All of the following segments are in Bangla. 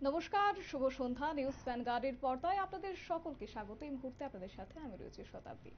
নমস্কার, শুভ সন্ধ্যা। নিউজ ভ্যানগার্ডের পর্দায় আপনাদের সকলকে স্বাগত। এই মুহূর্তে আপনাদের সাথে আমি রয়েছি শতাব্দী।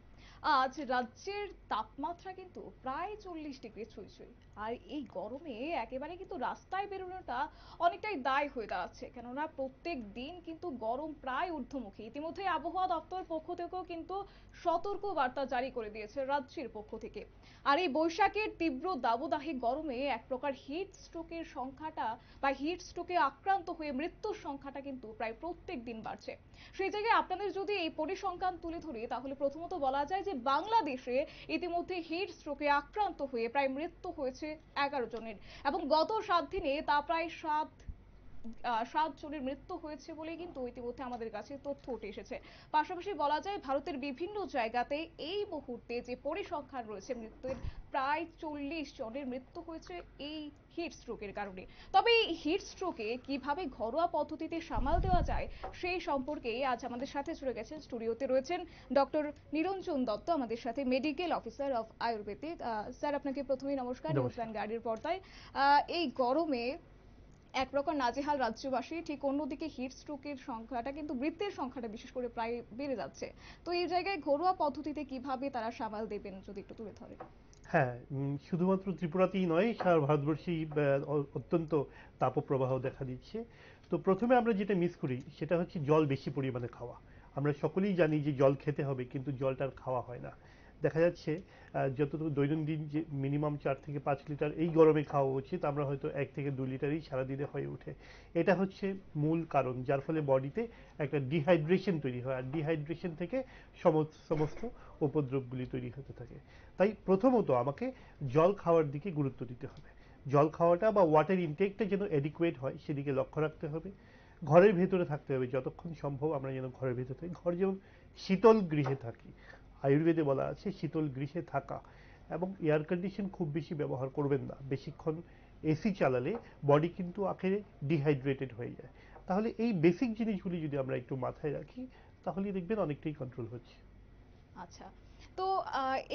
আজ রাজ্যের তাপমাত্রা কিন্তু প্রায় 40 ডিগ্রি ছুঁই ছুঁই। আর এই গরমে একেবারে কিন্তু রাস্তায় বেরোনোটা অনেকটাই দায় হয়ে দাঁড়াচ্ছে, কেননা প্রত্যেক দিন কিন্তু গরম প্রায় ঊর্ধ্বমুখী। ইতিমধ্যে আবহাওয়া দপ্তর পক্ষ থেকেও কিন্তু সতর্ক বার্তা জারি করে দিয়েছে রাজ্যের পক্ষ থেকে। আর এই বৈশাখের তীব্র দাবদাহে গরমে এক প্রকার হিট স্ট্রোকের সংখ্যাটা বা হিট স্ট্রোকে আক্রান্ত হয়ে মৃত্যুর সংখ্যাটা কিন্তু প্রায় প্রত্যেক দিন বাড়ছে। সেই জায়গায় আপনাদের যদি এই পরিসংখ্যান তুলে ধরি, তাহলে প্রথমত বলা যায় যে বাংলাদেশে ইতিমধ্যে হিট স্ট্রোকে আক্রান্ত হয়ে প্রায় মৃত্যু হয়েছে 11 জনের, এবং গত 7 দিনে তা প্রায় 7 জনের মৃত্যু হয়েছে বলে কিন্তু ইতিমধ্যে আমাদের কাছে তথ্য উঠে এসেছে। পাশাপাশি বলা যায় ভারতের বিভিন্ন জায়গাতে এই মুহূর্তে যে পরিসংখ্যান রয়েছে মৃত্যুর, প্রায় 40 জনের মৃত্যু হয়েছে এই হিট স্ট্রোকের কারণে। তবে এই হিট স্ট্রোকে কিভাবে ঘরোয়া পদ্ধতিতে সামাল দেওয়া যায় সেই সম্পর্কে আজ আমাদের সাথে জুড়ে গেছেন, স্টুডিওতে রয়েছেন ডক্টর নিরঞ্জন দত্ত, আমাদের সাথে medical officer of Ayurvedic. Sir, আপনাকে প্রথমেই নমস্কার নিউজ নমস্কার। ভ্যানগার্ডের পর্দায়। এই গরমে এক প্রকার নাজেহাল রাজ্যবাসী, ঠিক অন্যদিকে হিট স্ট্রোকের সংখ্যাটা কিন্তু মৃতের সংখ্যাটা বিশেষ করে প্রায় বেড়ে যাচ্ছে। তো এই জায়গায় ঘরোয়া পদ্ধতিতে কিভাবে তারা সামাল দেবেন যদি একটু তুলে ধরেন। হ্যাঁ, শুধুমাত্র ত্রিপুরাতেই নয়, সারা ভারতবর্ষেই অত্যন্ত তাপপ্রবাহ দেখা দিচ্ছে। তো প্রথমে আমরা যেটা মিস করি সেটা হচ্ছে জল বেশি পরিমাণে খাওয়া। আমরা সকলেই জানি যে জল খেতে হবে, কিন্তু জলটা আর খাওয়া হয় না। দেখা যাচ্ছে যতটুকু দৈনন্দিন যে মিনিমাম 4 থেকে 5 লিটার এই গরমে খাওয়া উচিত, আমরা হয়তো 1 থেকে 2 লিটারই সারাদিনে হয়ে ওঠে। এটা হচ্ছে মূল কারণ, যার ফলে বডিতে একটা ডিহাইড্রেশন তৈরি হয়, আর ডিহাইড্রেশন থেকে সমস্ত উপদ্রবগুলি তৈরি হতে থাকে। তাই প্রথমত আমাকে জল খাওয়ার দিকে গুরুত্ব দিতে হবে। জল খাওয়াটা বা ওয়াটার ইনটেকটা যেন এডিকুয়েট হয় সেদিকে লক্ষ্য রাখতে হবে। ঘরের ভেতরে থাকতে হবে, যতক্ষণ সম্ভব আমরা যেন ঘরের ভেতরে থাকি। ঘর যেমন শীতল গৃহে থাকি, আয়ুর্বেদে বলা আছে শীতল গৃহে থাকা। এবং এয়ার কন্ডিশন খুব বেশি ব্যবহার করবেন না। বেশিক্ষণ এসি চালালে বডি কিন্তু আখেরে ডিহাইড্রেটেড হয়ে যায়। তাহলে এই বেসিক জিনিসগুলি যদি আমরা একটু মাথায় রাখি, তাহলেই দেখবেন অনেকটাই কন্ট্রোল হচ্ছে। আচ্ছা। তো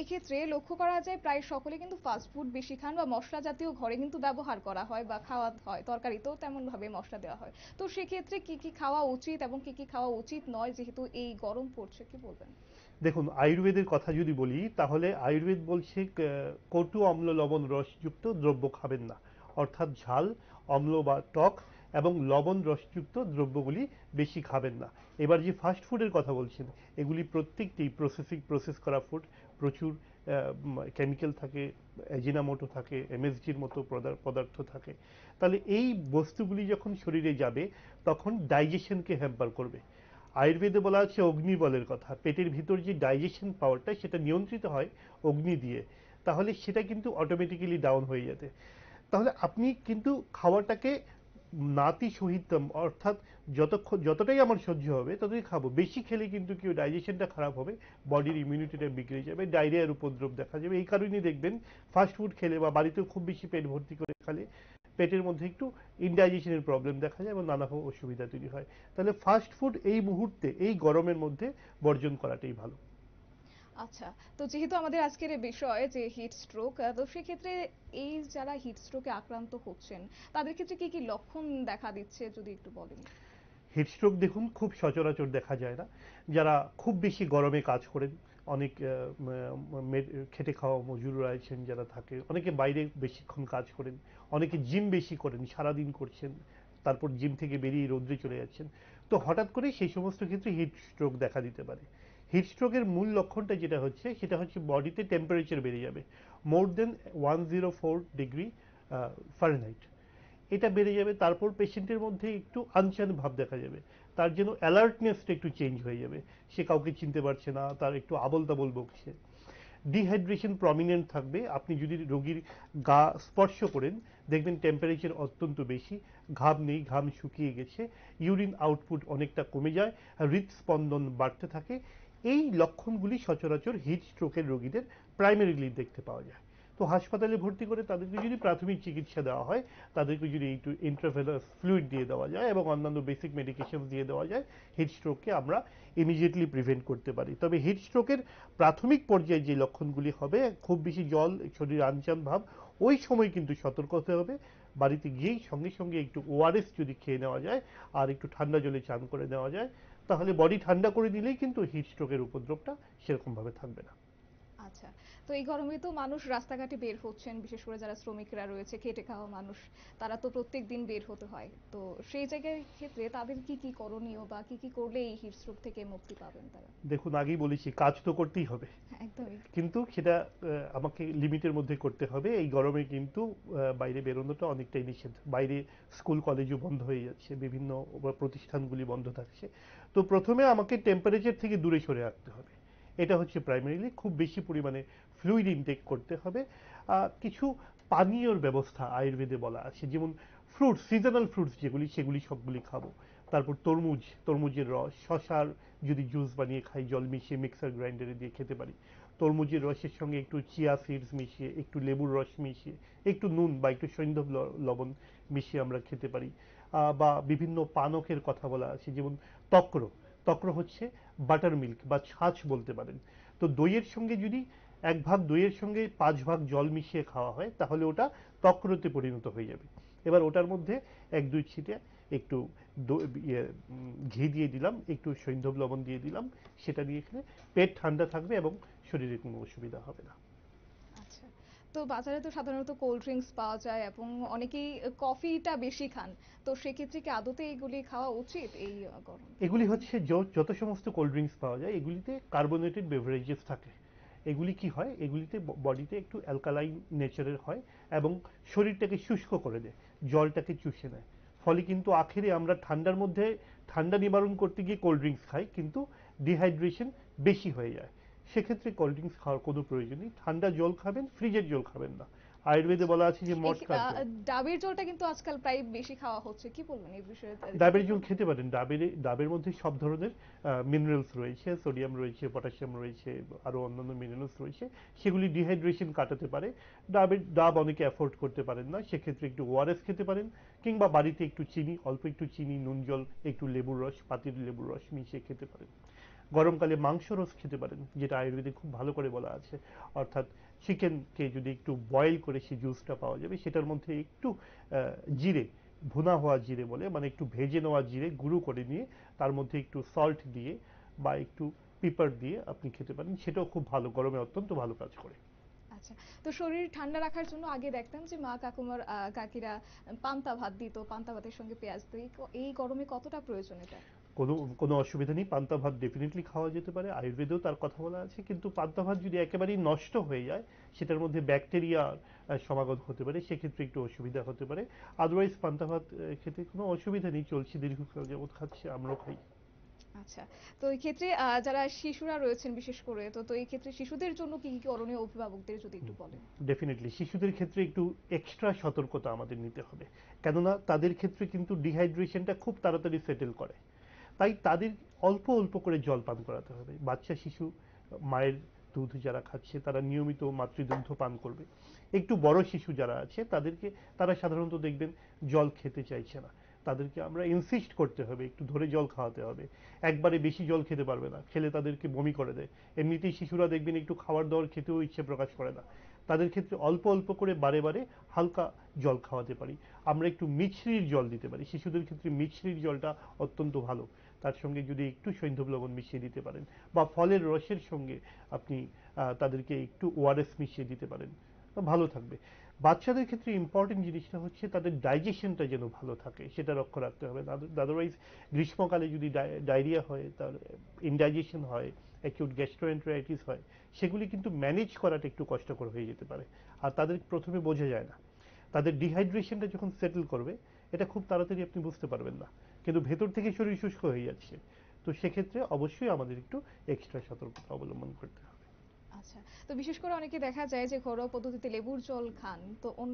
এক্ষেত্রে লক্ষ্য করা যায় প্রায় সকলে কিন্তু ফাস্ট ফুড বেশি খান, বা মশলা জাতীয় ঘরে কিন্তু ব্যবহার করা হয় বা খাওয়া হয়, তরকারিতেও তেমন ভাবে মশলা দেওয়া হয়। তো সেক্ষেত্রে কি কি খাওয়া উচিত এবং কি কি খাওয়া উচিত নয়, যেহেতু এই গরম পড়ছে, কি বলবেন? দেখুন, আয়ুর্বেদের কথা যদি বলি, তাহলে আয়ুর্বেদ বলছে কটু অম্ল লবণ রসযুক্ত দ্রব্য খাবেন না। অর্থাৎ ঝাল, অম্ল বা টক এবং লবণ রসযুক্ত দ্রব্যগুলি বেশি খাবেন না। এবার যে ফাস্ট ফুডের কথা বলছেন, এগুলি প্রত্যেকটি প্রসেস করা ফুড। প্রচুর কেমিক্যাল থাকে, অ্যাজিনামোটো থাকে, এমএসজির মতো পদার্থ থাকে। তাহলে এই বস্তুগুলি যখন শরীরে যাবে, তখন ডাইজেশনকে হ্যাম্পার করবে। আয়ুর্বেদে বলা আছে অগ্নি বলের কথা। পেটের ভিতর যে ডাইজেশন পাওয়ারটা, সেটা নিয়ন্ত্রিত হয় অগ্নি দিয়ে। তাহলে সেটা কিন্তু অটোমেটিক্যালি ডাউন হয়ে যেতে। তাহলে আপনি কিন্তু খাওয়াটাকে নাতি সহিতম, অর্থাৎ যতটাই আমার সহ্য হবে ততই খাবো। বেশি খেলে কিন্তু কি ডাইজেশনটা খারাপ হবে, বডির ইমিউনিটিটা বিগড়ে যাবে, ডায়রিয়ার উপদ্রব দেখা যাবে। এই কারণেই দেখবেন ফাস্ট ফুড খেলে বা বাড়িতেও খুব বেশি পেট ভর্তি করে খেলে পেটের মধ্যে একটু ইনডাইজেশনের প্রবলেম দেখা যায় এবং নানা অসুবিধা তৈরি হয়। তাহলে ফাস্ট ফুড এই মুহূর্তে এই গরমের মধ্যে বর্জন করাটাই ভালো। আচ্ছা। তো যেহেতু আমাদের আজকের এই বিষয় যে হিট স্ট্রোক, তো সেক্ষেত্রে এই যারা হিট স্ট্রোকে আক্রান্ত হচ্ছেন, তাদের ক্ষেত্রে কি কি লক্ষণ দেখা দিচ্ছে যদি একটু বলেন। হিটস্ট্রোক দেখুন খুব সচরাচর দেখা যায় না। যারা খুব বেশি গরমে কাজ করেন, অনেক খেটে খাওয়া মজুররা আছেন যারা থাকে, অনেকে বাইরে বেশিক্ষণ কাজ করেন, অনেকে জিম বেশি করেন, সারাদিন করছেন, তারপর জিম থেকে বেরিয়ে রোদ্রে চলে যাচ্ছেন। তো হঠাৎ করে সেই সমস্ত ক্ষেত্রে হিট স্ট্রোক দেখা দিতে পারে। হিট স্ট্রোকের মূল লক্ষণটা যেটা হচ্ছে সেটা হচ্ছে বডিতে টেম্পারেচার বেড়ে যাবে মোর দেন 104 ডিগ্রি ফারেনহাইট। এটা বেড়ে যাবে। তারপর পেশেন্টের মধ্যে একটু আনচান ভাব দেখা যাবে, তার যেন অ্যালার্টনেসটা একটু চেঞ্জ হয়ে যাবে। সে কাউকে চিনতে পারছে না, তার একটু আবল তাবল বকছে। ডিহাইড্রেশন প্রমিনেন্ট থাকবে। আপনি যদি রোগীর গা স্পর্শ করেন, দেখবেন টেম্পারেচার অত্যন্ত বেশি, ঘাম নেই, ঘাম শুকিয়ে গেছে, ইউরিন আউটপুট অনেকটা কমে যায়, হৃদস্পন্দন বাড়তে থাকে। এই লক্ষণগুলি সচরাচর হিট স্ট্রোকের রোগীদের প্রাইমারিলি দেখতে পাওয়া যায়। তো হাসপাতালে ভর্তি করে তাদেরকে যদি প্রাথমিক চিকিৎসা দেওয়া হয়, তাদেরকে যদি একটু ইন্ট্রাভেনাস ফ্লুইড দিয়ে দেওয়া যায় এবং অন্যান্য বেসিক মেডিকেশন দিয়ে দেওয়া যায়, হিট স্ট্রোককে আমরা ইমিডিয়েটলি প্রিভেন্ট করতে পারি। তবে হিট স্ট্রোকের প্রাথমিক পর্যায়ে যে লক্ষণগুলি হবে, খুব বেশি জল, শরীর আনচান ভাব, ওই সময় কিন্তু সতর্ক হতে হবে। বাড়িতে গিয়েই সঙ্গে সঙ্গে একটু ওআরএস যদি খেয়ে নেওয়া যায় আর একটু ঠান্ডা জলে চান করে নেওয়া যায়, তাহলে বডি ঠান্ডা করে দিলেই কিন্তু হিট স্ট্রোকের উপদ্রবটা সেরকম ভাবে থাকবে না। আচ্ছা, তো এই গরমে তো মানুষ রাস্তাঘাটে বের হচ্ছেন, বিশেষ করে যারা শ্রমিকরা রয়েছে, খেটে খাওয়া মানুষ, তারা তো প্রত্যেক দিন বের হতে হয়। তো সেই জায়গায় ক্ষেত্রে তাদের কি কি করণীয় বা কি কি করলে এই হিট স্ট্রোক থেকে মুক্তি পাবেন তারা? দেখুন, আগেই বলেছি কাজ তো করতেই হবে, একদমই। কিন্তু সেটা আমাকে লিমিটের মধ্যে করতে হবে। এই গরমে কিন্তু বাইরে বেরোনোটা অনেকটাই নিষেধ। বাইরে স্কুল কলেজও বন্ধ হয়ে যাচ্ছে, বিভিন্ন প্রতিষ্ঠানগুলি বন্ধ থাকছে। তো প্রথমে আমাকে টেম্পারেচার থেকে দূরে সরে রাখতে হবে, এটা হচ্ছে প্রাইমারিলি। খুব বেশি পরিমাণে ফ্লুইড ইনটেক করতে হবে। কিছু পানীয়র ব্যবস্থা আয়ুর্বেদে বলা আছে, যেমন ফ্রুটস, সিজনাল ফ্রুটস যেগুলি, সেগুলি সবগুলি খাবো। তারপর তরমুজ, তরমুজের রস, শশার যদি জুস বানিয়ে খাই, জল মিশিয়ে মিক্সার গ্রাইন্ডারে দিয়ে খেতে পারি। তরমুজের রসের সঙ্গে একটু চিয়া সিডস মিশিয়ে, একটু লেবুর রস মিশিয়ে, একটু নুন বা একটু সৈন্ধব লবণ মিশিয়ে আমরা খেতে পারি। বা বিভিন্ন পানকের কথা বলা আছে, যেমন তক্র। তক্র হচ্ছে বাটার মিল্ক বা ছাঁচ বলতে পারেন। তো দইয়ের সঙ্গে যদি 1 ভাগ দইয়ের সঙ্গে 5 ভাগ জল মিশিয়ে খাওয়া হয়, তাহলে ওটা তক্রতে পরিণত হয়ে যাবে। এবার ওটার মধ্যে 1-2 ছিটে একটু ঘি দিয়ে দিলাম, একটু সৈন্ধব লবণ দিয়ে দিলাম, সেটা দিয়ে খেলে পেট ঠান্ডা থাকবে এবং শরীরে কোনো অসুবিধা হবে না। আচ্ছা, তো বাজারে তো সাধারণত কোল্ড ড্রিঙ্কস পাওয়া যায় এবং অনেকেই কফিটা বেশি খান। তো সেক্ষেত্রে কি আদতে এগুলি খাওয়া উচিত এই এগুলি গরমে? হচ্ছে যত সমস্ত কোল্ড ড্রিঙ্কস পাওয়া যায়, এগুলিতে কার্বোনেটেড বেভারেজেস থাকে। এগুলি কি হয়, এগুলিতে বডিতে একটু অ্যালকালাইন নেচারের হয় এবং শরীরটাকে শুষ্ক করে দেয়, জলটাকে চুষে নেয়। ফলে কিন্তু আখেরে আমরা ঠান্ডার মধ্যে ঠান্ডা নিবারণ করতে গিয়ে কোল্ড ড্রিঙ্কস খাই, কিন্তু ডিহাইড্রেশন বেশি হয়ে যায়। সেক্ষেত্রে কোল্ড ড্রিঙ্কস খাওয়ার কোনো প্রয়োজন নেই। ঠান্ডা জল খাবেন, ফ্রিজের জল খাবেন না। আয়ুর্বেদে বলা আছে যে মটকার জল। ডাবের জলটা কিন্তু আজকাল প্রায় বেশি খাওয়া হচ্ছে, কি বলবেন এই বিষয়ে? কি ডাবের জল বলবেন? খেতে পারেন। ডাবের মধ্যে সব ধরনের মিনারেলস রয়েছে, সোডিয়াম রয়েছে, পটাশিয়াম রয়েছে, আরো অন্যান্য মিনারেলস রয়েছে। সেগুলি ডিহাইড্রেশন কাটাতে পারে। ডাব অনেকে অ্যাফোর্ড করতে পারেন না, সেক্ষেত্রে একটু ওআরএস খেতে পারেন, কিংবা বাড়িতে একটু চিনি, অল্প একটু চিনি, নুন জল, একটু লেবুর রস, পাতির লেবুর রস মিশিয়ে খেতে পারেন। গরমকালে মাংস রস খেতে পারেন, যেটা আয়ুর্বেদে খুব ভালো করে বলা আছে। অর্থাৎ চিকেনকে যদি একটু বয়েল করে সেই জুসটা পাওয়া যাবে, সেটার মধ্যে একটু জিরে, ভুনা হওয়া জিরে বলে, মানে একটু ভেজে নেওয়া জিরে গুঁড়ো করে নিয়ে তার মধ্যে একটু সল্ট দিয়ে বা একটু পেপার দিয়ে আপনি খেতে পারেন। সেটাও খুব ভালো, গরমে অত্যন্ত ভালো কাজ করে। আচ্ছা, তো শরীর ঠান্ডা রাখার জন্য আগে দেখতাম যে মা কাকুমার কাকিরা পান্তা ভাত দিত, পান্তা ভাতের সঙ্গে পেঁয়াজ দিত। এই গরমে কতটা প্রয়োজন এটা? কোনো কোনো অসুবিধা নেই, পান্তা ভাত ডেফিনেটলি খাওয়া যেতে পারে, আয়ুর্বেদেও তার কথা বলা আছে। কিন্তু পান্তা ভাত যদি একেবারেই নষ্ট হয়ে যায়, সেটার মধ্যে ব্যাকটেরিয়া সমাগত হতে পারে, সেক্ষেত্রে একটু অসুবিধা হতে পারে। আদারওয়াইজ পান্তা ভাত খেতে কোনো অসুবিধা নেই, চলছে দীর্ঘকাল যাবৎ খাচ্ছে, আমরাও খাই। আচ্ছা, তো এই ক্ষেত্রে যারা শিশুরা রয়েছেন বিশেষ করে, তো তো এই ক্ষেত্রে শিশুদের জন্য কি কি করণীয় অভিভাবকদের যদি একটু বলেন? ডেফিনেটলি শিশুদের ক্ষেত্রে একটু এক্সট্রা সতর্কতা আমাদের নিতে হবে, কেননা তাদের ক্ষেত্রে কিন্তু ডিহাইড্রেশনটা খুব তাড়াতাড়ি সেটেল করে। তাই তাদের অল্প অল্প করে জল পান করাতে হবে। বাচ্চা শিশু মায়ের দুধ যারা খাচ্ছে, তারা নিয়মিত মাতৃদুগ্ধ পান করবে। একটু বড় শিশু যারা আছে তাদেরকে, তারা সাধারণত দেখবেন জল খেতে চাইছে না। তাদেরকে আমরা ইনসিস্ট করতে হবে, একটু ধরে জল খাওয়াতে হবে। একবারে বেশি জল খেতে পারবে না, খেলে তাদেরকে বমি করে দেয়। এমনিতেই শিশুরা দেখবেন একটু খাবার দাবার খেতেও ইচ্ছে প্রকাশ করে না। তাদের ক্ষেত্রে অল্প অল্প করে বারে বারে হালকা জল খাওয়াতে পারি। আমরা একটু মিছরির জল দিতে পারি শিশুদের ক্ষেত্রে, মিছরির জলটা অত্যন্ত ভালো। তার সঙ্গে যদি একটু সৈন্ধব লবণ মিশিয়ে দিতে পারেন, বা ফলের রসের সঙ্গে আপনি তাদেরকে একটু ওআরএস মিশিয়ে দিতে পারেন, ভালো থাকবে। বাচ্চাদের ক্ষেত্রে ইম্পর্টেন্ট জিনিসটা হচ্ছে তাদের ডাইজেশনটা যেন ভালো থাকে, সেটা লক্ষ্য রাখতে হবে। আদারওয়াইজ গ্রীষ্মকালে যদি ডায়রিয়া হয়, তার ইনডাইজেশন হয়, অ্যাকিউট গ্যাস্ট্রোএন্টেরাইটিস হয়, সেগুলি কিন্তু ম্যানেজ করাটা একটু কষ্টকর হয়ে যেতে পারে। আর তাদের প্রথমে বোঝা যায় না। তাদের ডিহাইড্রেশনটা যখন সেটেল করবে, এটা খুব তাড়াতাড়ি আপনি বুঝতে পারবেন না, কিন্তু ভেতর থেকে শরীর শুষ্ক হয়ে যাচ্ছে। তো সেক্ষেত্রে অবশ্যই আমাদের একটু এক্সট্রা সতর্কতা অবলম্বন করতে হবে। আচ্ছা, তো বিশেষ করে অনেকে দেখা যায় যে ঘরোয়া পদ্ধতিতে লেবুর জল খান। তো হুম।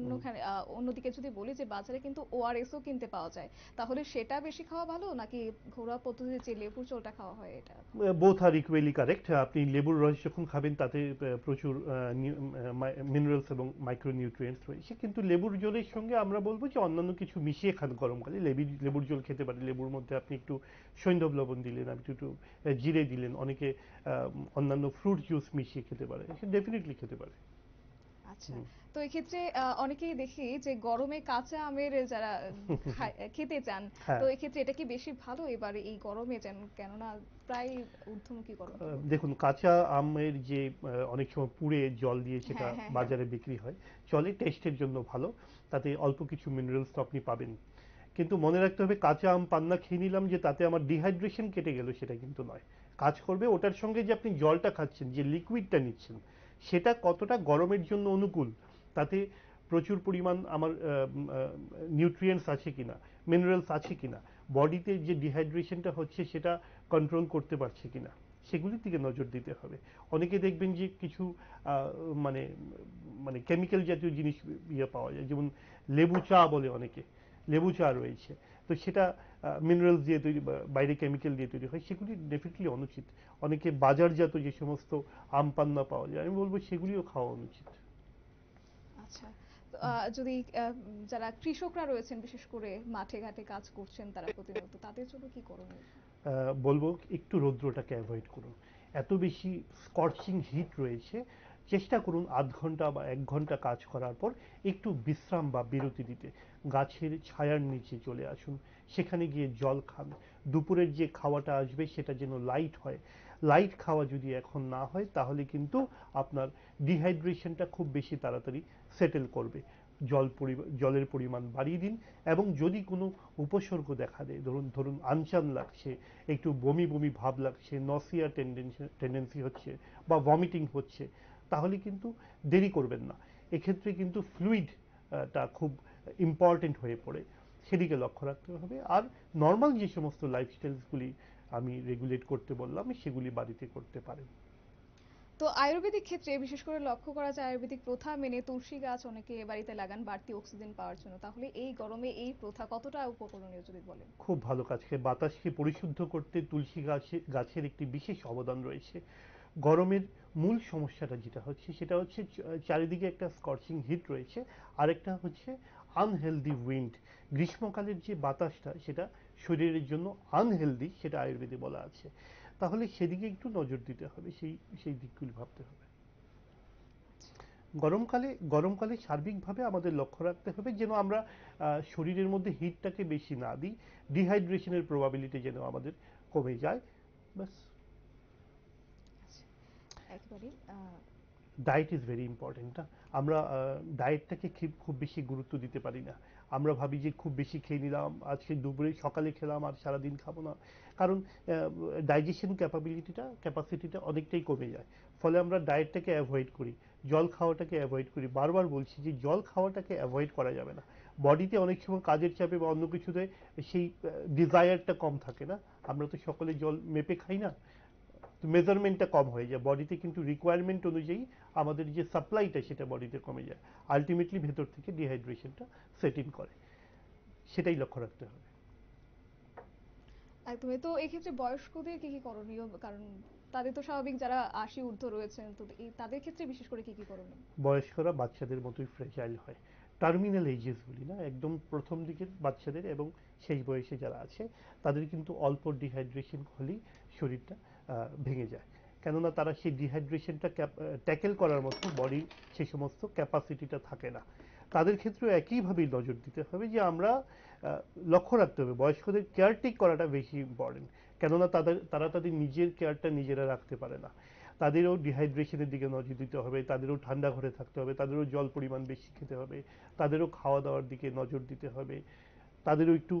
অন্যদিকে যদি বলি যে বাজারে কিন্তু ওআরএস ও কিনতে পাওয়া যায়, তাহলে সেটা বেশি খাওয়া ভালো নাকি ঘরোয়া পদ্ধতিতে যে লেবুর জলটা খাওয়া হয় এটা? Both are equally correct. আপনি লেবুর রস যখন খাবেন, তাতে প্রচুর মিনারেলস এবং মাইক্রো নিউট্রিয়েন্টস রয়েছে, কিন্তু লেবুর জলের সঙ্গে আমরা বলবো যে অন্যান্য কিছু মিশিয়ে খান। গরমকালে লেবুর জল খেতে পারেন, লেবুর মধ্যে আপনি একটু সৈন্ধব লবণ দিলেন, আপনি একটু জিরে দিলেন, অনেকে অন্যান্য ফ্রুট জুস মিশিয়ে খেতে পারে, সে ডেফিনেটলি খেতে পারে। আচ্ছা, তো এক্ষেত্রে অনেকেই দেখি যে গরমে কাঁচা আমের যারা খেতে চান, হ্যাঁ, তো এক্ষেত্রে এটা কি বেশি ভালো এবারে এই গরমে, কেননা প্রায় ঊর্ধ্বমুখী গরম তো বলতে দেখুন পারেন। কাঁচা আমের যে অনেক সময় পুড়ে জল দিয়ে সেটা হ্যাঁ, হ্যাঁ, হ্যাঁ। বাজারে বিক্রি হয়, চলে, টেস্টের জন্য ভালো, তাতে অল্প কিছু মিনারেলস তো আপনি পাবেন। কিন্তু মনে রাখতে হবে কাঁচা আম পান্না খেয়ে নিলাম যে তাতে আমার ডিহাইড্রেশন কেটে গেল, সেটা কিন্তু নয়। কাজ করবে ওটার সঙ্গে যে আপনি জলটা খাচ্ছেন, যে লিকুইডটা নিচ্ছেন, সেটা কতটা গরমের জন্য অনুকূল, তাতে প্রচুর পরিমাণ আমার নিউট্রিয়েন্টস আছে কিনা, মিনারেলস আছে কিনা, বডিতে যে ডিহাইড্রেশনটা হচ্ছে সেটা কন্ট্রোল করতে পারছে কিনা, সেগুলির দিকে নজর দিতে হবে। অনেকে দেখবেন যে কিছু মানে মানে কেমিক্যাল জাতীয় জিনিস পাওয়া যায়, যেমন লেবু চা বলে অনেকে, লেবু চা রয়েছে, তো সেটা মিনারেলস দিয়ে তৈরি বা বাইরে কেমিক্যাল দিয়ে তৈরি হয়, সেগুলি ডেফিনেটলি অনুচিত। অনেকে বাজারজাত যে সমস্ত আম পান্না পাওয়া যায়, আমি বলবো সেগুলিও খাওয়া অনুচিত। আচ্ছা, তো যদি যারা কৃষকরা রয়েছেন, বিশেষ করে মাঠে ঘাটে কাজ করছেন তারা প্রতিনিয়ত, তাদের জন্য কি করণীয়? বলবো একটু রৌদ্রটাকে অ্যাভয়েড করুন। এত বেশি স্কর্চিং হিট রয়েছে, চেষ্টা করুন আধ ঘন্টা বা 1 ঘন্টা কাজ করার পর একটু বিশ্রাম বা বিরতি দিতে। গাছের ছায়ার নিচে চলে আসুন, সেখানে গিয়ে জল খান। দুপুরের যে খাওয়াটা আসবে সেটা যেন লাইট হয়। লাইট খাওয়া যদি এখন না হয় তাহলে কিন্তু আপনার ডিহাইড্রেশনটা খুব বেশি তাড়াতাড়ি সেটেল করবে। জলের পরিমাণ বাড়িয়ে দিন। এবং যদি কোনো উপসর্গ দেখা দেয়, ধরুন ধরুন আনচান লাগছে, একটু বমি বমি ভাব লাগছে, নসিয়া টেন্ডেন্সি হচ্ছে বা ভমিটিং হচ্ছে, তাহলে কিন্তু দেরি করবেন না। এক্ষেত্রে কিন্তু ফ্লুইড টা খুব ইম্পর্টেন্ট হয়ে পড়ে, সেদিকে লক্ষ্য রাখতে হবে। আর নর্মাল যে সমস্ত লাইফস্টাইলসগুলি আমি রেগুলেট করতে বললাম, সেগুলি বাড়িতে করতে পারেন। তো আয়ুর্বেদিক ক্ষেত্রে বিশেষ করে লক্ষ্য করা যায়, আয়ুর্বেদিক প্রথা মেনে তুলসী গাছ অনেকে বাড়িতে লাগান বাড়তি অক্সিজেন পাওয়ার জন্য। তাহলে এই গরমে এই প্রথা কতটা উপকরণীয় যদি বলেন? খুব ভালো কাজ করে, বাতাসকে পরিশুদ্ধ করতে তুলসী গাছের একটি বিশেষ অবদান রয়েছে। গরমের মূল সমস্যাটা যেটা হচ্ছে সেটা হচ্ছে চারিদিকে একটা স্কর্চিং হিট রয়েছে, আরেকটা হচ্ছে আনহেলদি উইন্ড। গ্রীষ্মকালের যে বাতাসটা সেটা শরীরের জন্য আনহেলদি, সেটা আয়ুর্বেদে বলা আছে। তাহলে সেদিকে একটু নজর দিতে হবে, সেই সেই দিকগুলি ভাবতে হবে। আচ্ছা। গরমকালে সার্বিকভাবে আমাদের লক্ষ্য রাখতে হবে যেন আমরা শরীরের মধ্যে হিটটাকে বেশি না দিই, ডিহাইড্রেশনের প্রবাবিলিটি যেন আমাদের কমে যায়, ব্যাস। আচ্ছা, একেবারেই ডায়েট ইজ ভেরি ইম্পর্টেন্ট না? আমরা ডায়েটটাকে খুব বেশি গুরুত্ব দিতে পারি না। আমরা ভাবি যে খুব বেশি খেয়ে নিলাম, আজকে দুপুরে সকালে খেলাম আর সারাদিন খাবো না। কারণ ডাইজেশন ক্যাপাসিটিটা অনেকটাই কমে যায়। ফলে আমরা ডায়েটটাকে অ্যাভয়েড করি, জল খাওয়াটাকে অ্যাভয়েড করি। বারবার বলছি যে জল খাওয়াটাকে অ্যাভয়েড করা যাবে না। বডিতে অনেক সময় কাজের চাপে বা অন্য কিছুতে সেই ডিজায়ারটা কম থাকে না। আমরা তো সকলে জল মেপে খাই না, মেজারমেন্টটা কম হয়ে যায় বডিতে, কিন্তু রিকোয়ারমেন্ট অনুযায়ী আমাদের যে সাপ্লাইটা সেটা বডিতে কমে যায়, আলটিমেটলি ভেতর থেকে ডিহাইড্রেশনটা সেট ইন করে। সেটাই লক্ষ্য রাখতে হবে। একদমই। তো এক্ষেত্রে বয়স্কদের কি কি করণীয়? কারণ তাদের তো স্বাভাবিক, যারা ৮০ ঊর্ধ্ব রয়েছেন, তো তাদের ক্ষেত্রে বিশেষ করে কি কি করণীয়? বয়স্করা বাচ্চাদের মতোই ফ্রেজাইল হয়। টার্মিনাল এইজেস বলি না, একদম প্রথম দিকের বাচ্চাদের এবং শেষ বয়সে যারা আছে তাদের কিন্তু অল্প ডিহাইড্রেশন হলেই শরীরটা ভেঙে যায়। কেননা তারা সেই ডিহাইড্রেশনটা ট্যাকেল করার মতো বডির সে সমস্ত ক্যাপাসিটিটা থাকে না। তাদের ক্ষেত্রেও একইভাবেই নজর দিতে হবে যে আমরা লক্ষ্য রাখতে হবে বয়স্কদের কেয়ারটেক করাটা বেশি ইম্পর্টেন্ট। কেননা তারা তাদের নিজের কেয়ারটা নিজেরা রাখতে পারে না। তাদেরও ডিহাইড্রেশনের দিকে নজর দিতে হবে, তাদেরও ঠান্ডা ঘরে থাকতে হবে, তাদেরও জল পরিমাণ বেশি খেতে হবে, তাদেরও খাওয়া দাওয়ার দিকে নজর দিতে হবে, তাদেরও একটু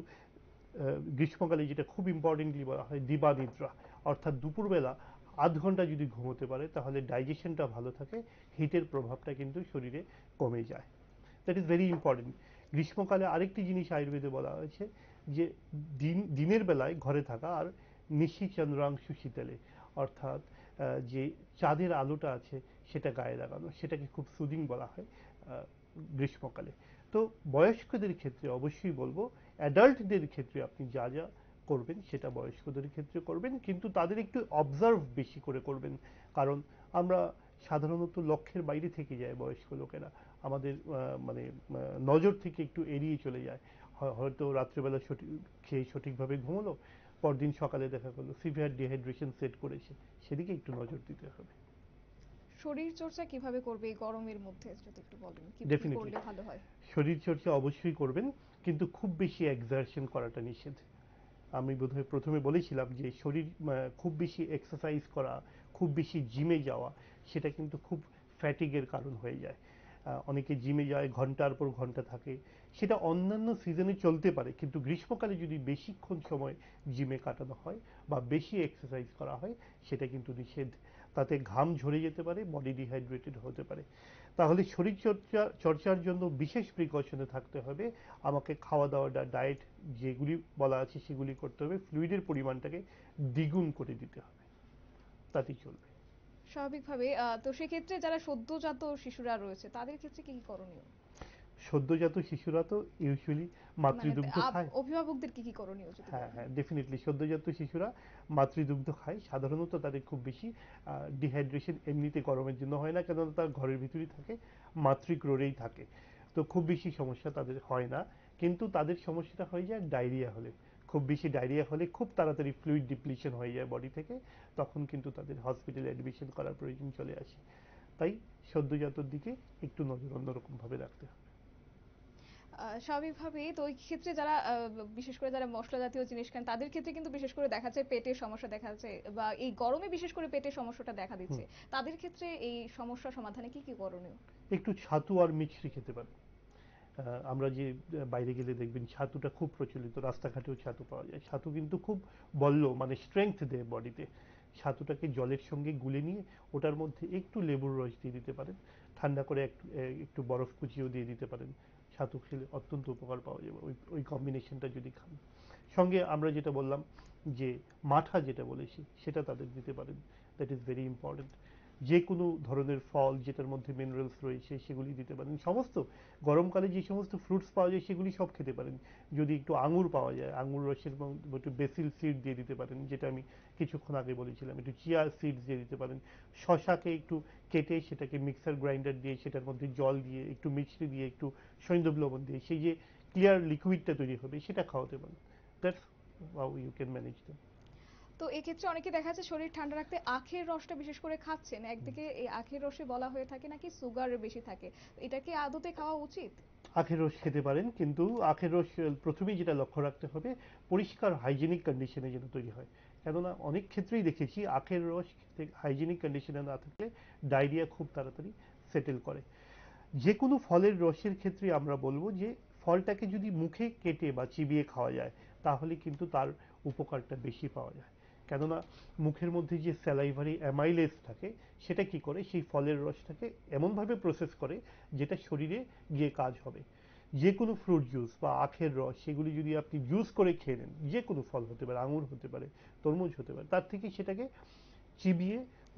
গ্রীষ্মকালে যেটা খুব ইম্পর্টেন্টলি বলা হয় দিবা নিদ্রা, অর্থাৎ দুপুরবেলা আধ ঘন্টা যদি ঘুমোতে পারে তাহলে ডাইজেশনটা ভালো থাকে, হিটের প্রভাবটা কিন্তু শরীরে কমে যায়। That is very important. গ্রীষ্মকালে আরেকটি জিনিস আয়ুর্বেদে বলা হয়েছে যে দিনের বেলায় ঘরে থাকা আর নিশি চন্দ্রাংশু শীতলে, অর্থাৎ যে চাঁদের আলোটা আছে সেটা গায়ে লাগানো, সেটাকে খুব সুদিং বলা হয় গ্রীষ্মকালে। তো বয়স্কদের ক্ষেত্রে অবশ্যই বলবো, অ্যাডাল্টদের ক্ষেত্রে আপনি যা যা করবেন সেটা বয়স্কদের ক্ষেত্রে করবেন, কিন্তু তাদের একটু অবজার্ভ বেশি করে করবেন। কারণ আমরা সাধারণত লক্ষ্যের বাইরে থেকে যায় বয়স্ক লোকেরা, আমাদের মানে নজর থেকে একটু এড়িয়ে চলে যায়। হয়তো রাত্রেবেলা খেয়ে সঠিকভাবে ঘুমোলো, পরদিন সকালে দেখা গেলো সিভিয়ার ডিহাইড্রেশন সেট করেছে, সেদিকে একটু নজর দিতে হবে। শরীর চর্চা কিভাবে করবে এই গরমের মধ্যে যদি একটু বলেন, কি কি ডেফিনেটলি করলে ভালো হয়? শরীর চর্চা অবশ্যই করবেন, কিন্তু খুব বেশি এক্সারশন করাটা নিষেধ। আমি বোধহয় প্রথমে বলেছিলাম যে শরীর খুব বেশি এক্সারসাইজ করা, খুব বেশি জিমে যাওয়া, সেটা কিন্তু খুব ফ্যাটিগের কারণ হয়ে যায়। অনেকে জিমে যায়, ঘন্টার পর ঘন্টা থাকে, সেটা অন্যান্য সিজনে চলতে পারে, কিন্তু গ্রীষ্মকালে যদি বেশিক্ষণ সময় জিমে কাটানো হয় বা বেশি এক্সারসাইজ করা হয়, সেটা কিন্তু নিষেধ। তাতে ঘাম ঝরে যেতে পারে, বডি ডিহাইড্রেটেড হতে পারে। তাহলে শরীর চর্চার জন্য বিশেষ প্রিকশনে থাকতে হবে। আমাকে খাওয়া দাওয়াটা, ডায়েট যেগুলি বলা আছে সেগুলি করতে হবে, ফ্লুইডের পরিমাণটাকে দ্বিগুণ করে দিতে হবে, তাতেই চলবে। স্বাভাবিকভাবে তো সেক্ষেত্রে যারা সদ্যজাত শিশুরা রয়েছে তাদের ক্ষেত্রে কি কি করণীয়? সদ্যজাত শিশুরা তো ইউজুয়ালি মানে মাতৃদুগ্ধ খায়। অভিভাবকদের কি কি করণীয় যদি হ্যাঁ বলেন? হ্যাঁ, ডেফিনেটলি সদ্যজাত শিশুরা মাতৃদুগ্ধ খায়। সাধারণত তাদের খুব বেশি ডিহাইড্রেশন এমনিতে গরমের জন্য হয় না, কেননা তার ঘরের ভিতরেই থাকে, মাতৃক্রোড়েই থাকে। তো খুব বেশি সমস্যা তাদের হয় না, কিন্তু তাদের সমস্যাটা হয়ে যায় ডায়রিয়া হলে। খুব বেশি ডায়রিয়া হলে খুব তাড়াতাড়ি ফ্লুইড ডিপ্লিশন হয়ে যায় বডি থেকে, তখন কিন্তু তাদের হসপিটালে অ্যাডমিশন করার প্রয়োজন চলে আসে। তাই সদ্যজাতর দিকে একটু নজর অন্যরকম ভাবে রাখতে হবে। স্বাভাবিকভাবেই তো এই ক্ষেত্রে যারা বিশেষ করে যারা মশলা জাতীয় জিনিস খান তাদের ক্ষেত্রে কিন্তু বিশেষ করে দেখা যায় পেটের সমস্যা দেখা যাচ্ছে, বা এই গরমে বিশেষ করে পেটের সমস্যাটা দেখা হুম, দিচ্ছে। তাদের ক্ষেত্রে এই সমস্যা সমাধানে কি কি করণীয়? একটু ছাতু আর মিছরি খেতে পারেন। আমরা যে বাইরে গেলে দেখবেন ছাতুটা খুব প্রচলিত, রাস্তাঘাটেও ছাতু পাওয়া যায়। ছাতু কিন্তু খুব বল্য, মানে স্ট্রেংথ দেয় বডিতে। ছাতুটাকে জলের সঙ্গে গুলে নিয়ে ওটার মধ্যে একটু লেবুর রস দিয়ে দিতে পারেন, ঠান্ডা করে একটু বরফ কুচিও দিয়ে দিতে পারেন। ছাতু খেলে অত্যন্ত উপকার পাওয়া যাবে ওই ওই কম্বিনেশনটা যদি খান। সঙ্গে আমরা যেটা বললাম যে মাঠা যেটা বলেছি সেটা তাদের দিতে পারেন, দ্যাট ইজ ভেরি ইম্পর্টেন্ট। যে কোনো ধরনের ফল যেটার মধ্যে মিনারেলস রয়েছে সেগুলি দিতে পারেন। সমস্ত গরমকালে যে সমস্ত ফ্রুটস পাওয়া যায় সেগুলি সব খেতে পারেন। যদি একটু আঙুর পাওয়া যায়, আঙুর রসের মধ্যে একটু বেসিল সিড দিয়ে দিতে পারেন, যেটা আমি কিছুক্ষণ আগে বলেছিলাম, একটু চিয়া সিডস দিয়ে দিতে পারেন। শশাকে একটু কেটে সেটাকে মিক্সার গ্রাইন্ডার দিয়ে সেটার মধ্যে জল দিয়ে একটু মিছরি দিয়ে একটু সৈন্দব লবণ দিয়ে সেই যে ক্লিয়ার লিকুইডটা তৈরি হবে সেটা খাওয়াতে পারেন। That's how you can manage them. তো এক্ষেত্রে অনেকে দেখা যাচ্ছে শরীর ঠান্ডা রাখতে আখের রসটা বিশেষ করে খাচ্ছেন। একদিকে এই আখের রসে বলা হয়ে থাকে নাকি সুগার বেশি থাকে। এটা কি আদতে খাওয়া উচিত? আখের রস খেতে পারেন, কিন্তু আখের রস প্রথমেই যেটা লক্ষ্য রাখতে হবে, পরিষ্কার হাইজেনিক কন্ডিশনে যেন তৈরি হয়। কেননা অনেক ক্ষেত্রেই দেখেছি আখের রস হাইজেনিক কন্ডিশনে না থাকলে ডায়রিয়া খুব তাড়াতাড়ি সেটেল করে। যে কোনো ফলের রসের ক্ষেত্রে আমরা বলবো যে ফলটাকে যদি মুখে কেটে বা চিবিয়ে খাওয়া যায়, তাহলে কিন্তু তার উপকারটা বেশি পাওয়া যায়। কেননা মুখের মধ্যে যে স্যালাইভারি অ্যামাইলেজ থাকে, সেটা কি করে সেই ফলের রসটাকে এমনভাবে প্রসেস করে যেটা শরীরে গিয়ে কাজ হবে। যে কোনো ফ্রুট জুস বা আখের রস সেগুলি যদি আপনি জুস করে খেয়ে নেন, যে কোনো ফল হতে পারে, আঙুর হতে পারে, তরমুজ হতে পারে, তার থেকে সেটাকে চিবিয়ে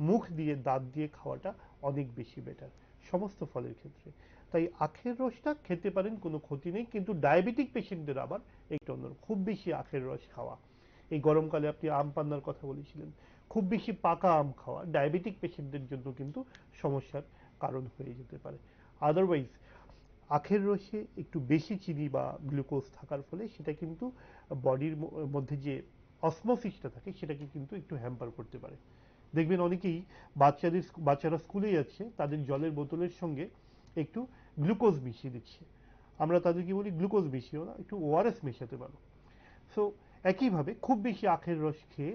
মুখ দিয়ে দাঁত দিয়ে খাওয়াটা অনেক বেশি বেটার সমস্ত ফলের ক্ষেত্রে। তাই আখের রসটা খেতে পারেন, কোনো ক্ষতি নেই, কিন্তু ডায়াবেটিক পেশেন্টদের আবার একটু অন্যরকম। খুব বেশি আখের রস খাওয়া, এই গরমকালে আপনি আম পান্নার কথা বলেছিলেন, খুব বেশি পাকা আম খাওয়া ডায়াবেটিক পেশেন্টদের জন্য কিন্তু সমস্যার কারণ হয়ে যেতে পারে। আদারওয়াইজ আখের রসে একটু বেশি চিনি বা গ্লুকোজ থাকার ফলে সেটা কিন্তু বডির মধ্যে যে অসমোসিসটা থাকে সেটাকে কিন্তু একটু হ্যাম্পার করতে পারে। দেখবেন অনেকেই বাচ্চারা স্কুলে যাচ্ছে, তাদের জলের বোতলের সঙ্গে একটু গ্লুকোজ মিশিয়ে দিচ্ছে। আমরা তাদেরকে বলি গ্লুকোজ মিশিয়েও না, একটু ওআরএস মেশাতে পারো। সো একইভাবে খুব বেশি আখের রস খেয়ে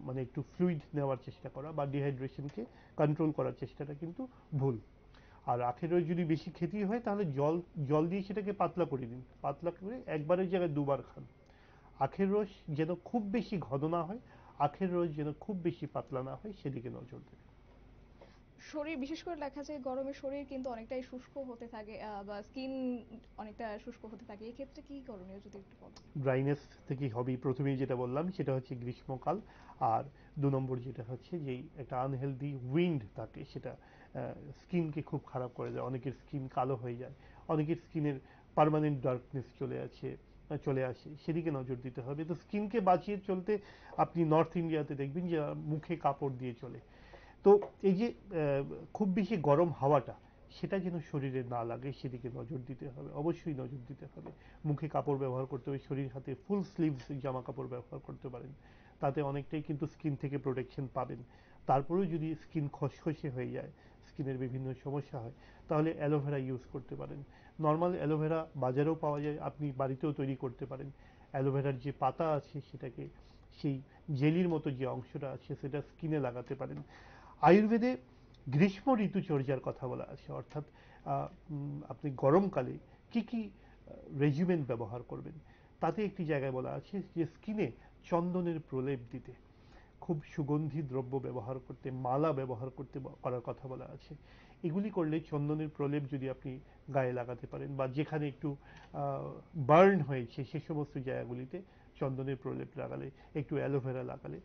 মানে একটু ফ্লুইড নেওয়ার চেষ্টা করা বা ডিহাইড্রেশনকে কন্ট্রোল করার চেষ্টাটা কিন্তু ভুল। আর আখের রস যদি বেশি খেতেই হয় তাহলে জল জল দিয়ে সেটাকে পাতলা করে দিন, পাতলা করে একবারের জায়গায় দুবার খান। আখের রস যেন খুব বেশি ঘন না হয়, আখের রস যেন খুব বেশি পাতলা না হয়, সেদিকে নজর দেবেন। শরীর বিশেষ করে দেখা যায় গরমে শরীর কিন্তু অনেকটাই শুষ্ক হতে থাকে, বা স্কিন অনেকটা শুষ্ক হতে থাকে। এক্ষেত্রে কি করণীয় যদি একটু বলেন? ড্রাইনেস থেকে হবেই, প্রথমেই যেটা বললাম সেটা হচ্ছে গ্রীষ্মকাল। আর ২ নম্বর যেটা হচ্ছে যে একটা আনহেলদি উইন্ড থাকে, সেটা স্কিনকে খুব খারাপ করে দেয়, অনেকের স্কিন কালো হয়ে যায়, অনেকের স্কিনের পার্মানেন্ট ডার্কনেস চলে আসে, সেদিকে নজর দিতে হবে। তো স্কিনকে বাঁচিয়ে চলতে আপনি নর্থ ইন্ডিয়াতে দেখবেন যে মুখে কাপড় দিয়ে চলে। তো এই যে খুব বেশি গরম হাওয়াটা, সেটা যেন শরীরে না লাগে সেদিকে নজর দিতে হবে, অবশ্যই নজর দিতে হবে। মুখে কাপড় ব্যবহার করতে হবে, শরীর হাতে ফুল স্লিভস জামা কাপড় ব্যবহার করতে পারেন, তাতে অনেকটাই কিন্তু স্কিন থেকে প্রোটেকশন পাবেন। তারপরেও যদি স্কিন খসখসে হয়ে যায়, স্কিনের বিভিন্ন সমস্যা হয়, তাহলে অ্যালোভেরা ইউজ করতে পারেন। নর্মাল অ্যালোভেরা বাজারেও পাওয়া যায়, আপনি বাড়িতেও তৈরি করতে পারেন। অ্যালোভেরার যে পাতা আছে সেটাকে, সেই জেলির মতো যে অংশটা আছে সেটা স্কিনে লাগাতে পারেন। আয়ুর্বেদে গ্রীষ্ম ঋতুচর্যার কথা বলা আছে, অর্থাৎ আপনি গরমকালে কি কি রেজিমেন্ট ব্যবহার করবেন, তাতে একটি জায়গায় বলা আছে যে স্কিনে চন্দনের প্রলেপ দিতে, খুব সুগন্ধি দ্রব্য ব্যবহার করতে, মালা ব্যবহার করতে করার কথা বলা আছে। এগুলি করলে চন্দনের প্রলেপ যদি আপনি গায়ে লাগাতে পারেন, বা যেখানে একটু বার্ন হয়েছে সে সমস্ত জায়গাগুলিতে চন্দনের প্রলেপ লাগালে, একটু অ্যালোভেরা লাগালে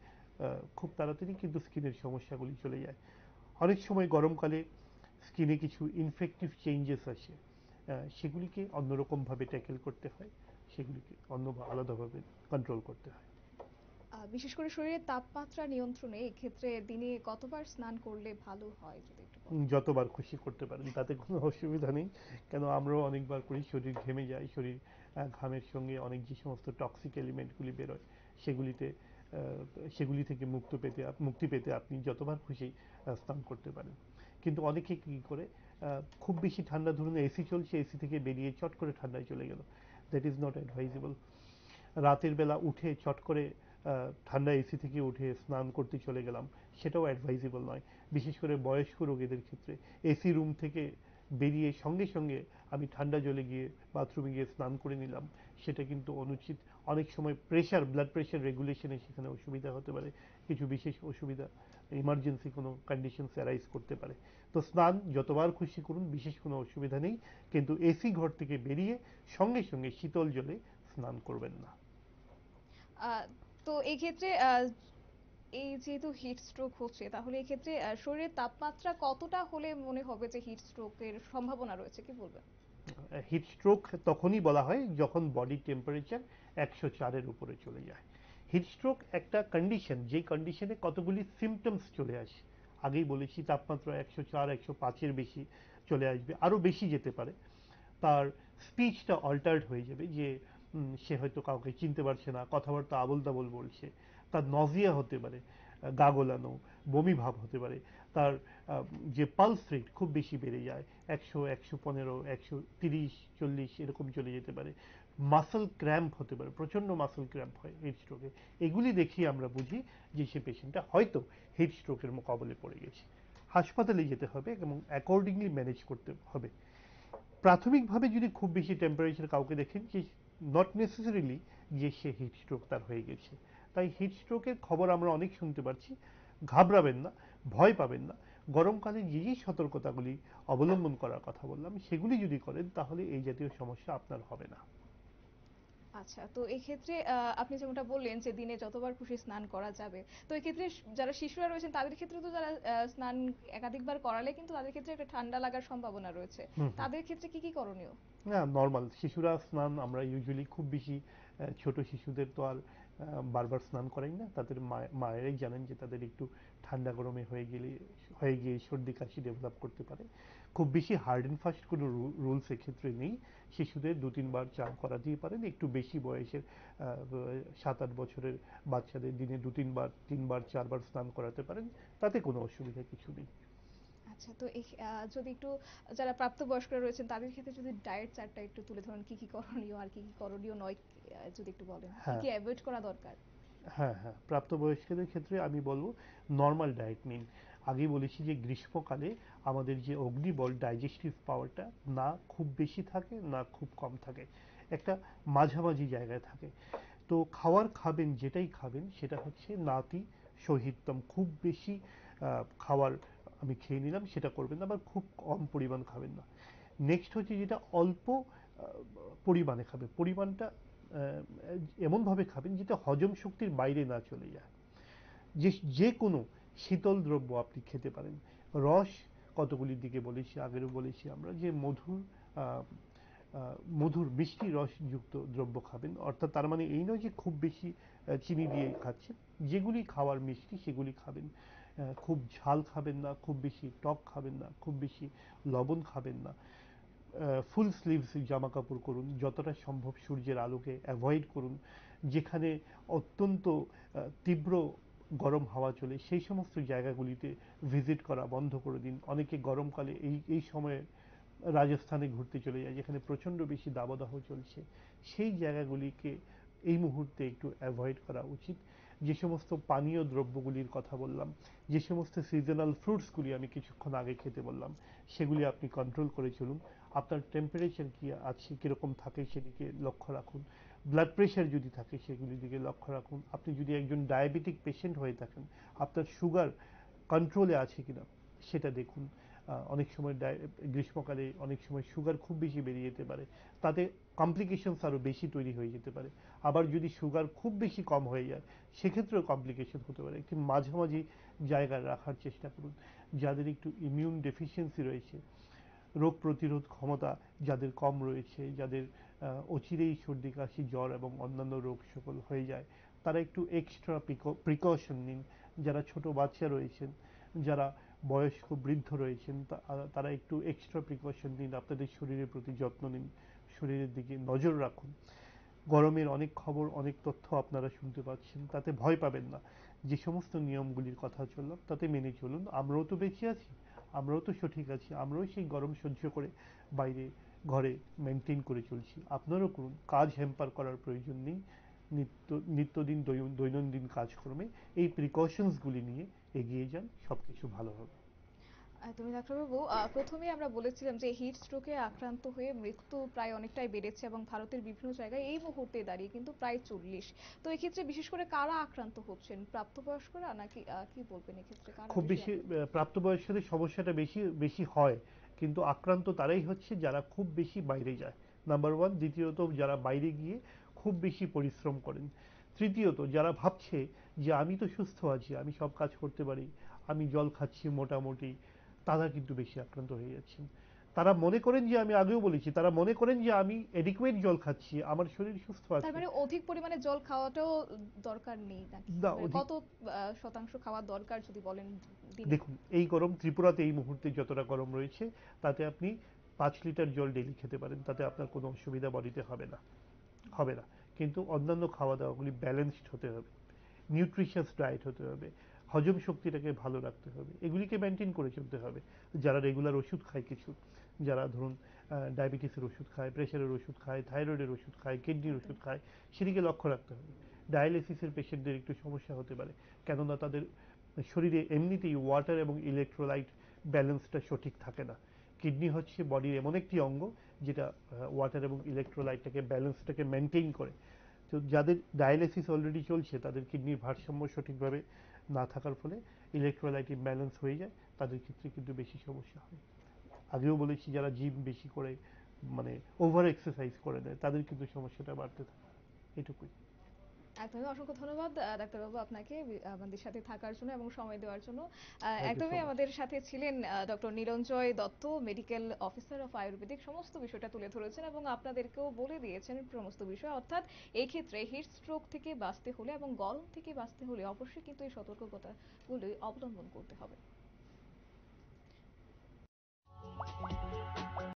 খুব তাড়াতাড়ি কিন্তু স্কিনের সমস্যাগুলি চলে যায়। অনেক সময় গরমকালে স্কিনে কিছু ইনফেক্টিভ চেঞ্জেস আসে, সেগুলিকে অন্যরকমভাবে ট্যাকেল করতে হয়, সেগুলিকে আলাদাভাবে কন্ট্রোল করতে হয়। বিশেষ করে শরীরের তাপমাত্রা নিয়ন্ত্রণে এক্ষেত্রে দিনে কতবার স্নান করলে ভালো হয় যদি একটু বলেন? যতবার খুশি করতে পারেন, তাতে কোনো অসুবিধা নেই। কেন আমরাও অনেকবার করি, শরীর ঘেমে যায়, শরীর ঘামের সঙ্গে অনেক যে সমস্ত টক্সিক এলিমেন্টগুলি বেরোয়, সেগুলিতে সেগুলি থেকে মুক্তি পেতে আপনি যতবার খুশি স্নান করতে পারেন। কিন্তু অনেকে কি করে, খুব বেশি ঠান্ডা, ধরুন এসি চলছে, এসি থেকে বেরিয়ে চট করে ঠান্ডায় চলে গেল, দ্যাট ইজ নট অ্যাডভাইজেবল। রাতের বেলা উঠে চট করে ঠান্ডা এসি থেকে উঠে স্নান করতে চলে গেলাম, সেটাও অ্যাডভাইজেবল নয়। বিশেষ করে বয়স্ক রোগীদের ক্ষেত্রে এসি রুম থেকে বেরিয়ে সঙ্গে সঙ্গে আমি ঠান্ডা জলে গিয়ে বাথরুমে গিয়ে স্নান করে নিলাম, সেটা কিন্তু অনুচিত। অনেক সময় ব্লাড প্রেশার রেগুলেশনে সেখানে অসুবিধা হতে পারে, কিছু বিশেষ অসুবিধা, ইমার্জেন্সি কোনো কন্ডিশনস অ্যারাইজ করতে পারে। তো স্নান যতবার খুশি করুন, বিশেষ কোনো অসুবিধা নেই, কিন্তু এসি ঘর থেকে বেরিয়ে সঙ্গে সঙ্গে শীতল জলে স্নান করবেন না। আহ, তো এই ক্ষেত্রে এই যেহেতু হিট স্ট্রোক হচ্ছে, তাহলে এই ক্ষেত্রে শরীরের তাপমাত্রা কতটা হলে মনে হবে যে হিট স্ট্রোকের সম্ভাবনা রয়েছে, কি বলবেন? হিট স্ট্রোক তখনই বলা হয় যখন বডি টেম্পারেচার 104-এর উপরে চলে যায়। হিট স্ট্রোক একটা কন্ডিশন, যে কন্ডিশনে কতগুলি সিমটমস চলে আসে। আগেই বলেছি, তাপমাত্রা 104, 105-এর বেশি চলে আসবে, আরো বেশি যেতে পারে। তার স্পিচটা অল্টার্ড হয়ে যাবে, যে সে হয়তো কাউকে চিনতে পারছে না, কথাবার্তা আবোল তাবোল বলছে। তার নজিয়া হতে পারে, গা গোলানো, বমি ভাব হতে পারে। তার যে পালস রেট খুব বেশি বেড়ে যায়, 100, 115, 130, 40 এরকম চলে যেতে পারে। মাসল ক্র্যাম্প হতে পারে, প্রচন্ড মাসল ক্র্যাম্প হয় হিট স্ট্রোকে। এগুলি দেখিয়ে আমরা বুঝি যে সে পেশেন্টটা হয়তো হিট স্ট্রোকের কবলে পড়ে গেছে। হাসপাতালে যেতে হবে এবং অ্যাকর্ডিংলি ম্যানেজ করতে হবে। প্রাথমিকভাবে যদি খুব বেশি টেম্পারেচার কাউকে দেখেন, যে নট নেসেসারিলি যে সে হিট স্ট্রোক তার হয়ে গেছে। তাই হিট স্ট্রোকের খবর আমরা অনেক শুনতে পাচ্ছি, ঘাবড়াবেন না, ভয় পাবেন না। গরমকালে যে যে সতর্কতাগুলি অবলম্বন করার কথা বললাম, সেগুলি যদি করেন তাহলে এই জাতীয় সমস্যা আপনার হবে না। আচ্ছা, তো এক্ষেত্রে আপনি যেমনটা বললেন যে দিনে যতবার খুশি স্নান করা যাবে। তো এক্ষেত্রে যারা শিশুরা রয়েছেন তাদের ক্ষেত্রে তো, যারা স্নান একাধিকবার করালে কিন্তু তাদের ক্ষেত্রে একটা ঠান্ডা লাগার সম্ভাবনা রয়েছে। হুম হুম। তাদের ক্ষেত্রে কি কি করণীয়? না, নর্মাল শিশুরা স্নান আমরা ইউজুয়ালি খুব বেশি, ছোট শিশুদের তো আর বারবার স্নান করাই না। তাদের মায়েরাই জানেন যে তাদের একটু ঠান্ডা গরমে হয়ে গিয়ে সর্দি কাশি ডেভেলপ করতে পারে। খুব বেশি হার্ড অ্যান্ড ফাস্ট কোনো রুলস এক্ষেত্রে নেই। শিশুদের 2-3 বার চান করাতেই পারেন। একটু বেশি বয়সের 7-8 বছরের বাচ্চাদের দিনে 2-3 বার, 3-বার, 4-বার স্নান করাতে পারেন, তাতে কোনো অসুবিধা কিছু নেই। আচ্ছা, তো যদি একটু যারা প্রাপ্তবয়স্করা রয়েছেন তাদের ক্ষেত্রে যদি ডায়েট চার্টটা একটু তুলে ধরেন, কি কি করণীয় আর কি কি করণীয় নয়, যদি একটু বলেন কি হ্যাঁ কি অ্যাভয়েড করা দরকার? হ্যাঁ হ্যাঁ, প্রাপ্তবয়স্কদের ক্ষেত্রে আমি বলবো নর্মাল ডায়েট নিন। আগেই বলেছি যে গ্রীষ্মকালে আমাদের যে অগ্নিবল, ডাইজেস্টিভ পাওয়ারটা না খুব বেশি থাকে না খুব কম থাকে, একটা মাঝামাঝি জায়গায় থাকে। তো খাবেন, যেটাই খাবেন সেটা হচ্ছে নাতি সহিতম। খুব বেশি খাওয়ার আমি খেয়ে নিলাম সেটা করবেন না, আবার খুব কম পরিমাণ খাবেন না। নেক্সট হচ্ছে যেটা অল্প পরিমাণে খাবে, পরিমাণটা এমনভাবে খাবেন যেটা হজম শক্তির বাইরে না চলে যায়। যে যে কোনো শীতল দ্রব্য আপনি খেতে পারেন। রস কতগুলির দিকে বলেছি, আগেরও বলেছি আমরা, যে মধুর মিষ্টি রসযুক্ত দ্রব্য খাবেন। অর্থাৎ তার মানে এই নয় যে খুব বেশি চিনি দিয়ে খাচ্ছেন, যেগুলি খাওয়ার মিষ্টি সেগুলি খাবেন। খুব ঝাল খাবেন না, খুব বেশি টক খাবেন না, খুব বেশি লবণ খাবেন না। ফুল স্লিভস জামা কাপড় করুন, যতটা সম্ভব সূর্যের আলোকে অ্যাভয়েড করুন। যেখানে অত্যন্ত তীব্র গরম হাওয়া চলে সেই সমস্ত জায়গাগুলিতে ভিজিট করা বন্ধ করে দিন। অনেকে গরমকালে এই সময়ে রাজস্থানে ঘুরতে চলে যায়, যেখানে প্রচণ্ড বেশি দাবদাহ চলছে। সেই জায়গাগুলিকে এই মুহূর্তে একটু অ্যাভয়েড করা উচিত। যে সমস্ত পানীয় দ্রব্যগুলির কথা বললাম, যে সমস্ত সিজনাল ফ্রুটসগুলি আমি কিছুক্ষণ আগে খেতে বললাম, সেগুলি আপনি কন্ট্রোল করে চলুন। আপনার টেম্পারেচার কি আছে, কিরকম থাকে সেদিকে লক্ষ্য রাখুন। ব্লাড প্রেশার যদি থাকে সেগুলির দিকে লক্ষ্য রাখুন। আপনি যদি একজন ডায়াবেটিক পেশেন্ট হয়ে থাকেন, আপনার সুগার কন্ট্রোলে আছে কিনা সেটা দেখুন। অনেক সময় গ্রীষ্মকালে অনেক সময় সুগার খুব বেশি বেড়ে যেতে পারে, তাতে কমপ্লিকেশনস আরও বেশি তৈরি হয়ে যেতে পারে। আবার যদি সুগার খুব বেশি কম হয়ে যায় সেক্ষেত্রেও কমপ্লিকেশন হতে পারে। একটি মাঝামাঝি জায়গায় রাখার চেষ্টা করুন। যাদের একটু ইমিউন ডেফিসিয়েন্সি রয়েছে, রোগ প্রতিরোধ ক্ষমতা যাদের কম রয়েছে, যাদের অচিরেই সর্দি কাশি জ্বর এবং অন্যান্য রোগ সকল হয়ে যায়, তারা একটু এক্সট্রা প্রিকশন নিন। যারা ছোট বাচ্চা রয়েছেন, যারা বয়স্ক বৃদ্ধ রয়েছেন, তারা একটু এক্সট্রা প্রিকশন নিন। আপনাদের শরীরের প্রতি যত্ন নিন, শরীরের দিকে নজর রাখুন। গরমের অনেক খবর, অনেক তথ্য আপনারা শুনতে পাচ্ছেন, তাতে ভয় পাবেন না। যে সমস্ত নিয়মগুলির কথা চললাম তাতে মেনে চলুন। আমরাও তো বেঁচে আছি, আমরাও তো সঠিক আছি, আমরাও সেই গরম সহ্য করে বাইরে ঘরে মেনটেন করে চলছি। আপনারাও করুন, কাজ হ্যাম্পার করার প্রয়োজন নেই। নিত্যদিন দৈনন্দিন কাজকর্মে এই প্রিকশনসগুলি নিয়ে এগিয়ে যান, সবকিছু ভালো হবে। একদমই ডাক্তারবাবু, প্রথমেই আমরা বলেছিলাম যে হিট স্ট্রোকে আক্রান্ত হয়ে মৃত্যু প্রায় অনেকটাই বেড়েছে এবং ভারতের বিভিন্ন জায়গায় এই মুহূর্তে দাঁড়িয়ে কিন্তু প্রায় 40। তো এক্ষেত্রে বিশেষ করে কারা আক্রান্ত হচ্ছেন, প্রাপ্তবয়স্করা নাকি কি বলবেন এক্ষেত্রে কারা খুব বেশি বেশি আক্রান্ত? প্রাপ্তবয়স্কদের সমস্যাটা বেশি বেশি হয়, কিন্তু আক্রান্ত তারাই হচ্ছে যারা খুব বেশি বাইরে যায়, নাম্বার ওয়ান। দ্বিতীয়ত, যারা বাইরে গিয়ে খুব বেশি পরিশ্রম করেন। তৃতীয়ত, যারা ভাবছে যে আমি তো সুস্থ আছি, আমি সব কাজ করতে পারি, আমি জল খাচ্ছি মোটামুটি, তারা কিন্তু বেশি আক্রান্ত হয়ে যাচ্ছেন। তারা মনে করেন যে, আমি আগেও বলেছি, তারা মনে করেন যে আমি এডিকুয়েট জল খাচ্ছি, আমার শরীর সুস্থ তার আছে। মানে অধিক পরিমাণে জল খাওয়াটাও দরকার নেই নাকি, না, মানে কত শতাংশ খাওয়া দরকার যদি বলেন দিনে? দেখুন, এই গরম ত্রিপুরাতে এই মুহূর্তে যতটা গরম রয়েছে, তাতে আপনি 5 লিটার জল ডেইলি খেতে পারেন, তাতে আপনার কোনো অসুবিধা বডিতে হবে না। কিন্তু অন্যান্য খাওয়া দাওয়াগুলি ব্যালেন্সড হতে হবে, নিউট্রিশিয়াস ডায়েট হতে হবে, হজম শক্তিটাকে ভালো রাখতে হবে, এগুলিকে মেনটেন করে চলতে হবে। যারা রেগুলার ওষুধ খায় কিছু, যারা ধরুন ডায়াবেটিসের ওষুধ খায়, প্রেশারের ওষুধ খায়, থাইরয়েডের ওষুধ খায়, কিডনির একদম। ওষুধ খায়, সেদিকে লক্ষ্য রাখতে হবে। ডায়ালিসিসের পেশেন্টদের একটু সমস্যা হতে পারে, কেননা তাদের শরীরে এমনিতেই ওয়াটার এবং ইলেকট্রোলাইট ব্যালেন্সটা সঠিক থাকে না। কিডনি হচ্ছে বডির এমন একটি অঙ্গ যেটা ওয়াটার এবং ইলেকট্রোলাইটটাকে ব্যালেন্সটাকে মেনটেন করে। তো যাদের ডায়ালিসিস অলরেডি চলছে, তাদের কিডনির ভারসাম্য সঠিকভাবে না থাকার ফলে ইলেকট্রোলাইট ইমব্যালেন্স হয়ে যায়, তাদের ক্ষেত্রে কিন্তু বেশি সমস্যা হয়। আগেও বলেছি, যারা জিম বেশি করে, মানে ওভার এক্সারসাইজ করে দেয়, তাদের কিন্তু সমস্যাটা বাড়তে থাকে। এটুকুই। একদমই অসংখ্য ধন্যবাদ ডাক্তারবাবু আপনাকে আমাদের সাথে থাকার জন্য এবং সময় দেওয়ার জন্য। থ্যাংক ইউ সো একদমই মাচ। আমাদের সাথে ছিলেন doctor Niranjay Dutta, medical officer of Ayurvedic. সমস্ত বিষয়টা তুলে ধরেছেন এবং আপনাদেরকেও বলে দিয়েছেন সমস্ত বিষয়, অর্থাৎ এই ক্ষেত্রে হিট স্ট্রোক থেকে বাঁচতে হলে এবং গরম থেকে বাঁচতে হলে অবশ্যই কিন্তু এই সতর্কতাগুলি অবলম্বন করতে হবে।